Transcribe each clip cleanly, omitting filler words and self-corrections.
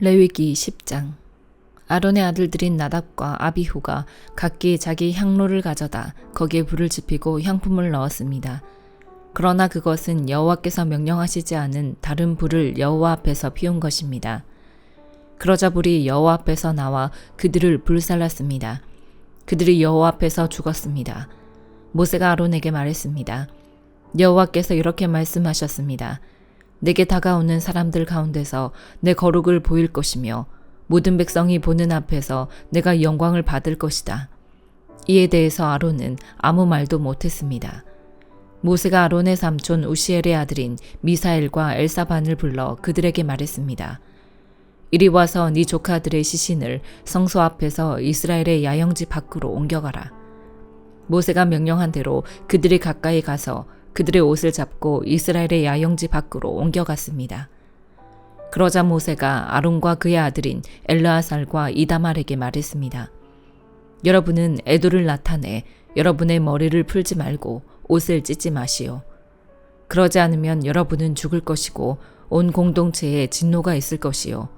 레위기 10장. 아론의 아들들인 나답과 아비후가 각기 자기 향로를 가져다 거기에 불을 지피고 향품을 넣었습니다. 그러나 그것은 여호와께서 명령하시지 않은 다른 불을 여호와 앞에서 피운 것입니다. 그러자 불이 여호와 앞에서 나와 그들을 불살랐습니다. 그들이 여호와 앞에서 죽었습니다. 모세가 아론에게 말했습니다. 여호와께서 이렇게 말씀하셨습니다. 내게 다가오는 사람들 가운데서 내 거룩을 보일 것이며 모든 백성이 보는 앞에서 내가 영광을 받을 것이다. 이에 대해서 아론은 아무 말도 못했습니다. 모세가 아론의 삼촌 우시엘의 아들인 미사엘과 엘사반을 불러 그들에게 말했습니다. 이리 와서 네 조카들의 시신을 성소 앞에서 이스라엘의 야영지 밖으로 옮겨가라. 모세가 명령한 대로 그들이 가까이 가서 그들의 옷을 잡고 이스라엘의 야영지 밖으로 옮겨갔습니다. 그러자 모세가 아론과 그의 아들인 엘르아살과 이다말에게 말했습니다. 여러분은 애도를 나타내 여러분의 머리를 풀지 말고 옷을 찢지 마시오. 그러지 않으면 여러분은 죽을 것이고 온 공동체에 진노가 있을 것이요.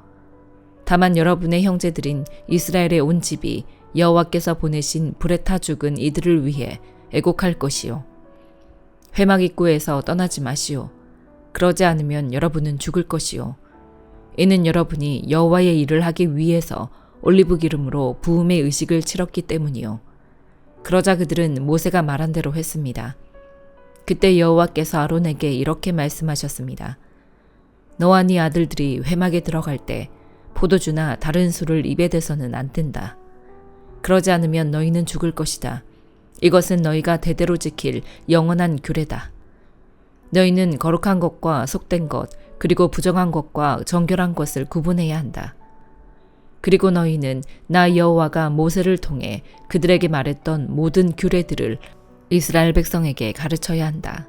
다만 여러분의 형제들인 이스라엘의 온 집이 여호와께서 보내신 불에 타 죽은 이들을 위해 애곡할 것이요. 회막 입구에서 떠나지 마시오. 그러지 않으면 여러분은 죽을 것이요. 이는 여러분이 여호와의 일을 하기 위해서 올리브 기름으로 부음의 의식을 치렀기 때문이요. 그러자 그들은 모세가 말한 대로 했습니다. 그때 여호와께서 아론에게 이렇게 말씀하셨습니다. 너와 네 아들들이 회막에 들어갈 때 포도주나 다른 술을 입에 대서는 안 뜬다. 그러지 않으면 너희는 죽을 것이다. 이것은 너희가 대대로 지킬 영원한 규례다. 너희는 거룩한 것과 속된 것, 그리고 부정한 것과 정결한 것을 구분해야 한다. 그리고 너희는 나 여호와가 모세를 통해 그들에게 말했던 모든 규례들을 이스라엘 백성에게 가르쳐야 한다.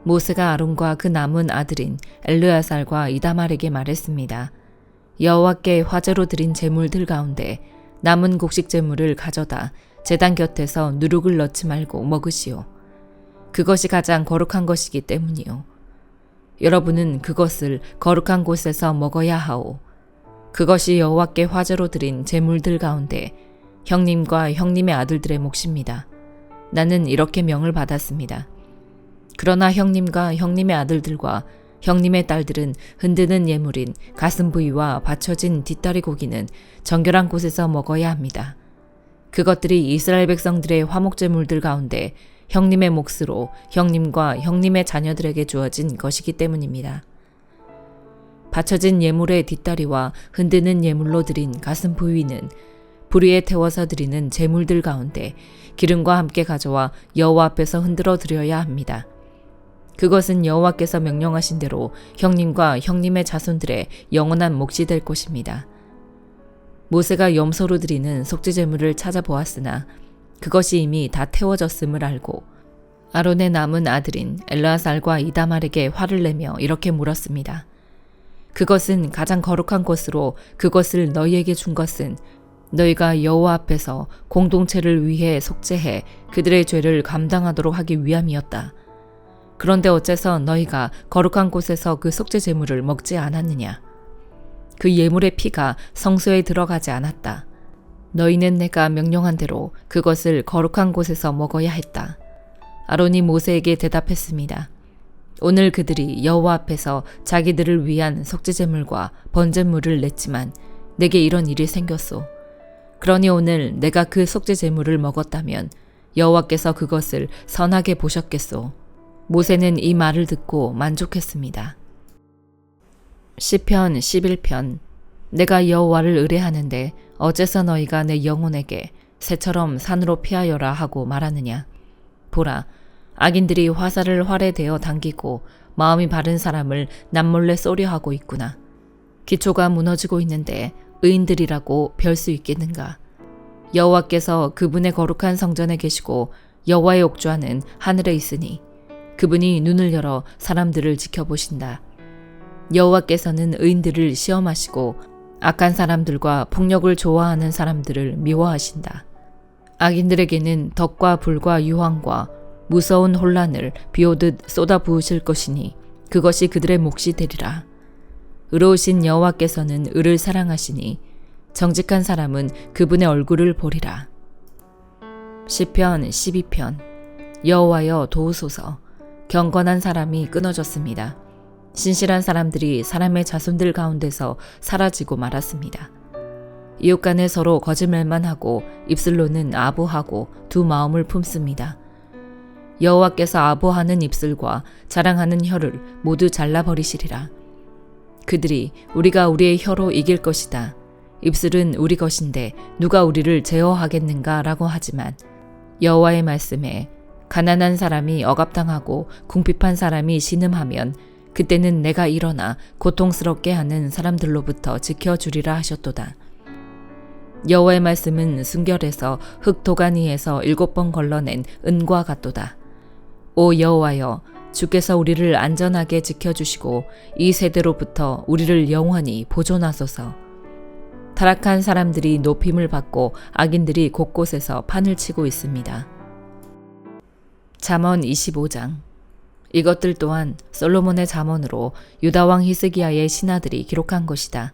모세가 아론과 그 남은 아들인 엘르아살과 이다말에게 말했습니다. 여호와께 화제로 드린 제물들 가운데 남은 곡식 제물을 가져다 제단 곁에서 누룩을 넣지 말고 먹으시오. 그것이 가장 거룩한 것이기 때문이요. 여러분은 그것을 거룩한 곳에서 먹어야 하오. 그것이 여호와께 화제로 드린 제물들 가운데 형님과 형님의 아들들의 몫입니다. 나는 이렇게 명을 받았습니다. 그러나 형님과 형님의 아들들과 형님의 딸들은 흔드는 예물인 가슴 부위와 받쳐진 뒷다리 고기는 정결한 곳에서 먹어야 합니다. 그것들이 이스라엘 백성들의 화목제물들 가운데 형님의 몫으로 형님과 형님의 자녀들에게 주어진 것이기 때문입니다. 받쳐진 예물의 뒷다리와 흔드는 예물로 드린 가슴 부위는 불 위에 태워서 드리는 제물들 가운데 기름과 함께 가져와 여호와 앞에서 흔들어 드려야 합니다. 그것은 여호와께서 명령하신 대로 형님과 형님의 자손들의 영원한 몫이 될 것입니다. 모세가 염소로 드리는 속죄제물을 찾아보았으나 그것이 이미 다 태워졌음을 알고 아론의 남은 아들인 엘르아살과 이다말에게 화를 내며 이렇게 물었습니다. 그것은 가장 거룩한 것으로 그것을 너희에게 준 것은 너희가 여호와 앞에서 공동체를 위해 속죄해 그들의 죄를 감당하도록 하기 위함이었다. 그런데 어째서 너희가 거룩한 곳에서 그 속죄제물을 먹지 않았느냐? 그 예물의 피가 성소에 들어가지 않았다. 너희는 내가 명령한 대로 그것을 거룩한 곳에서 먹어야 했다. 아론이 모세에게 대답했습니다. 오늘 그들이 여호와 앞에서 자기들을 위한 속죄제물과 번제물을 냈지만 내게 이런 일이 생겼소. 그러니 오늘 내가 그 속죄제물을 먹었다면 여호와께서 그것을 선하게 보셨겠소. 모세는 이 말을 듣고 만족했습니다. 시편 11편. 내가 여호와를 의뢰하는데 어째서 너희가 내 영혼에게 새처럼 산으로 피하여라 하고 말하느냐. 보라, 악인들이 화살을 활에 대어 당기고 마음이 바른 사람을 남몰래 쏘려 하고 있구나. 기초가 무너지고 있는데 의인들이라고 별 수 있겠는가. 여호와께서 그분의 거룩한 성전에 계시고 여호와의 옥좌는 하늘에 있으니 그분이 눈을 열어 사람들을 지켜보신다. 여호와께서는 의인들을 시험하시고 악한 사람들과 폭력을 좋아하는 사람들을 미워하신다. 악인들에게는 덕과 불과 유황과 무서운 혼란을 비오듯 쏟아 부으실 것이니 그것이 그들의 몫이 되리라. 의로우신 여호와께서는 의를 사랑하시니 정직한 사람은 그분의 얼굴을 보리라. 시편 12편. 여호와여 도우소서. 경건한 사람이 끊어졌습니다. 신실한 사람들이 사람의 자손들 가운데서 사라지고 말았습니다. 이웃 간에 서로 거짓말만 하고 입술로는 아부하고 두 마음을 품습니다. 여호와께서 아부하는 입술과 자랑하는 혀를 모두 잘라버리시리라. 그들이 우리가 우리의 혀로 이길 것이다. 입술은 우리 것인데 누가 우리를 제어하겠는가 라고 하지만 여호와의 말씀에 가난한 사람이 억압당하고 궁핍한 사람이 신음하면 그때는 내가 일어나 고통스럽게 하는 사람들로부터 지켜주리라 하셨도다. 여호와의 말씀은 순결에서 흙 도가니에서 7번 걸러낸 은과 같도다. 오 여호와여, 주께서 우리를 안전하게 지켜주시고 이 세대로부터 우리를 영원히 보존하소서. 타락한 사람들이 높임을 받고 악인들이 곳곳에서 판을 치고 있습니다. 잠언 25장. 이것들 또한 솔로몬의 잠언으로 유다 왕 히스기야의 신하들이 기록한 것이다.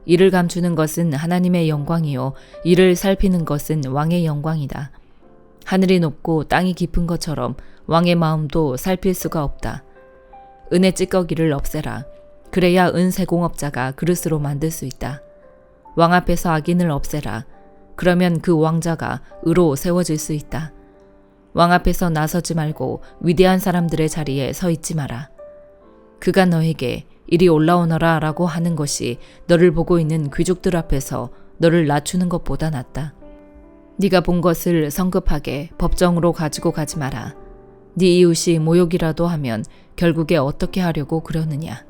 이를 감추는 것은 하나님의 영광이요 이를 살피는 것은 왕의 영광이다. 하늘이 높고 땅이 깊은 것처럼 왕의 마음도 살필 수가 없다. 은의 찌꺼기를 없애라. 그래야 은 세공업자가 그릇으로 만들 수 있다. 왕 앞에서 악인을 없애라. 그러면 그 왕자가 의로 세워질 수 있다. 왕 앞에서 나서지 말고 위대한 사람들의 자리에 서 있지 마라. 그가 너에게 이리 올라오너라 라고 하는 것이 너를 보고 있는 귀족들 앞에서 너를 낮추는 것보다 낫다. 네가 본 것을 성급하게 법정으로 가지고 가지 마라. 네 이웃이 모욕이라도 하면 결국에 어떻게 하려고 그러느냐.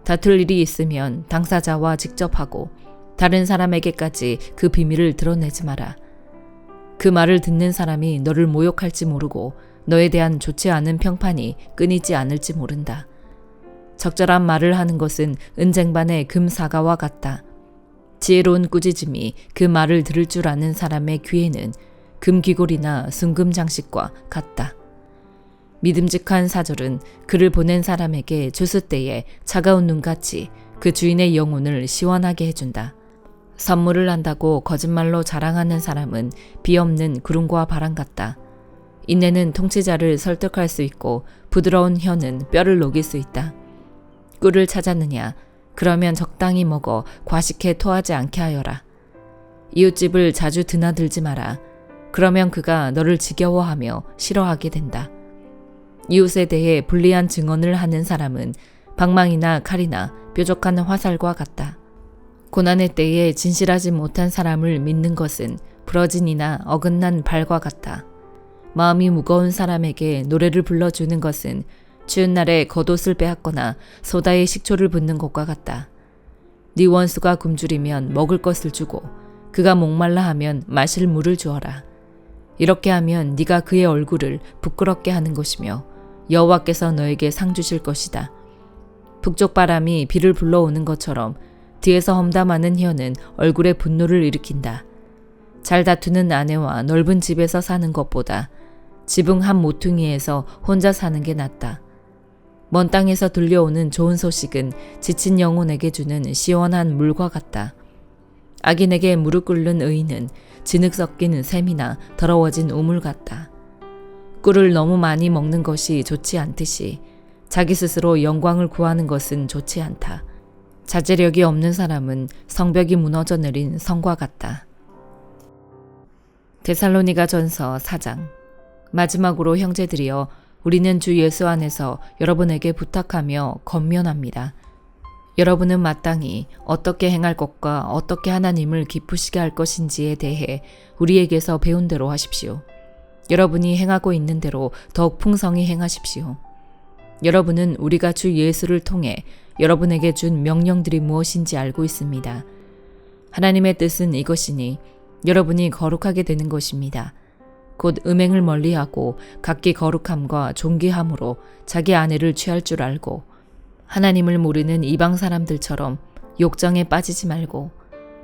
다툴 일이 있으면 당사자와 직접 하고 다른 사람에게까지 그 비밀을 드러내지 마라. 그 말을 듣는 사람이 너를 모욕할지 모르고 너에 대한 좋지 않은 평판이 끊이지 않을지 모른다. 적절한 말을 하는 것은 은쟁반의 금사과와 같다. 지혜로운 꾸짖음이 그 말을 들을 줄 아는 사람의 귀에는 금귀골이나 순금 장식과 같다. 믿음직한 사절은 그를 보낸 사람에게 주스 때에 차가운 눈같이 그 주인의 영혼을 시원하게 해준다. 선물을 한다고 거짓말로 자랑하는 사람은 비 없는 구름과 바람 같다. 인내는 통치자를 설득할 수 있고 부드러운 혀는 뼈를 녹일 수 있다. 꿀을 찾았느냐? 그러면 적당히 먹어 과식해 토하지 않게 하여라. 이웃집을 자주 드나들지 마라. 그러면 그가 너를 지겨워하며 싫어하게 된다. 이웃에 대해 불리한 증언을 하는 사람은 방망이나 칼이나 뾰족한 화살과 같다. 고난의 때에 진실하지 못한 사람을 믿는 것은 부러진이나 어긋난 발과 같다. 마음이 무거운 사람에게 노래를 불러주는 것은 추운 날에 겉옷을 빼앗거나 소다에 식초를 붓는 것과 같다. 네 원수가 굶주리면 먹을 것을 주고 그가 목말라 하면 마실 물을 주어라. 이렇게 하면 네가 그의 얼굴을 부끄럽게 하는 것이며 여호와께서 너에게 상 주실 것이다. 북쪽 바람이 비를 불러오는 것처럼 뒤에서 험담하는 혀는 얼굴에 분노를 일으킨다. 잘 다투는 아내와 넓은 집에서 사는 것보다 지붕 한 모퉁이에서 혼자 사는 게 낫다. 먼 땅에서 들려오는 좋은 소식은 지친 영혼에게 주는 시원한 물과 같다. 악인에게 무릎 꿇는 의인은 진흙 섞인 샘이나 더러워진 우물 같다. 꿀을 너무 많이 먹는 것이 좋지 않듯이 자기 스스로 영광을 구하는 것은 좋지 않다. 자제력이 없는 사람은 성벽이 무너져 내린 성과 같다. 데살로니가 전서 4장. 마지막으로 형제들이여, 우리는 주 예수 안에서 여러분에게 부탁하며 권면합니다. 여러분은 마땅히 어떻게 행할 것과 어떻게 하나님을 기쁘시게 할 것인지에 대해 우리에게서 배운 대로 하십시오. 여러분이 행하고 있는 대로 더욱 풍성히 행하십시오. 여러분은 우리가 주 예수를 통해 여러분에게 준 명령들이 무엇인지 알고 있습니다. 하나님의 뜻은 이것이니 여러분이 거룩하게 되는 것입니다. 곧 음행을 멀리하고 각기 거룩함과 존귀함으로 자기 아내를 취할 줄 알고 하나님을 모르는 이방 사람들처럼 욕정에 빠지지 말고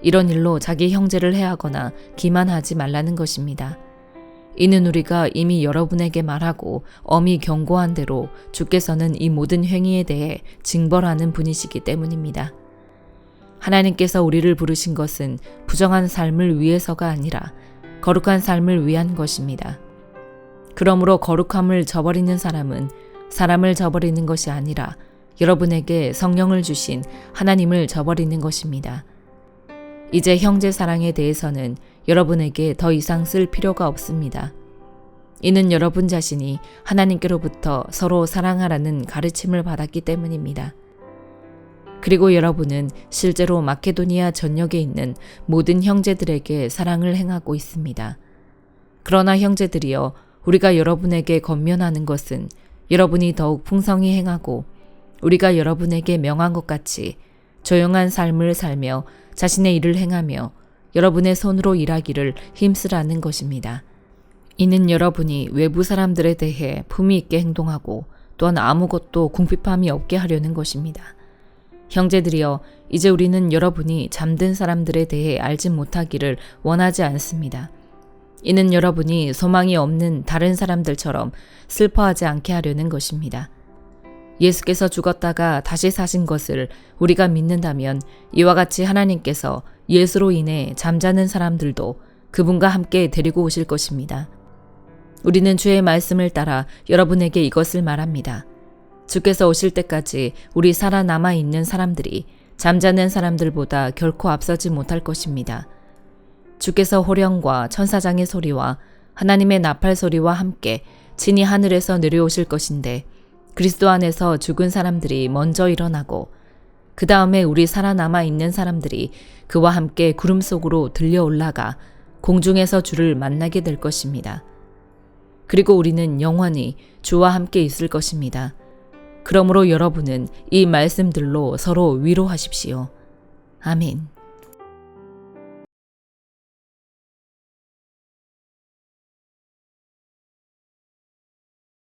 이런 일로 자기 형제를 해하거나 기만하지 말라는 것입니다. 이는 우리가 이미 여러분에게 말하고 엄히 경고한 대로 주께서는 이 모든 행위에 대해 징벌하는 분이시기 때문입니다. 하나님께서 우리를 부르신 것은 부정한 삶을 위해서가 아니라 거룩한 삶을 위한 것입니다. 그러므로 거룩함을 저버리는 사람은 사람을 저버리는 것이 아니라 여러분에게 성령을 주신 하나님을 저버리는 것입니다. 이제 형제 사랑에 대해서는 여러분에게 더 이상 쓸 필요가 없습니다. 이는 여러분 자신이 하나님께로부터 서로 사랑하라는 가르침을 받았기 때문입니다. 그리고 여러분은 실제로 마케도니아 전역에 있는 모든 형제들에게 사랑을 행하고 있습니다. 그러나 형제들이여, 우리가 여러분에게 권면하는 것은 여러분이 더욱 풍성히 행하고 우리가 여러분에게 명한 것 같이 조용한 삶을 살며 자신의 일을 행하며 여러분의 손으로 일하기를 힘쓰라는 것입니다. 이는 여러분이 외부 사람들에 대해 품위 있게 행동하고 또한 아무것도 궁핍함이 없게 하려는 것입니다. 형제들이여, 이제 우리는 여러분이 잠든 사람들에 대해 알지 못하기를 원하지 않습니다. 이는 여러분이 소망이 없는 다른 사람들처럼 슬퍼하지 않게 하려는 것입니다. 예수께서 죽었다가 다시 사신 것을 우리가 믿는다면 이와 같이 하나님께서 예수로 인해 잠자는 사람들도 그분과 함께 데리고 오실 것입니다. 우리는 주의 말씀을 따라 여러분에게 이것을 말합니다. 주께서 오실 때까지 우리 살아남아 있는 사람들이 잠자는 사람들보다 결코 앞서지 못할 것입니다. 주께서 호령과 천사장의 소리와 하나님의 나팔 소리와 함께 친히 하늘에서 내려오실 것인데 그리스도 안에서 죽은 사람들이 먼저 일어나고 그 다음에 우리 살아남아 있는 사람들이 그와 함께 구름 속으로 들려 올라가 공중에서 주를 만나게 될 것입니다. 그리고 우리는 영원히 주와 함께 있을 것입니다. 그러므로 여러분은 이 말씀들로 서로 위로하십시오. 아멘.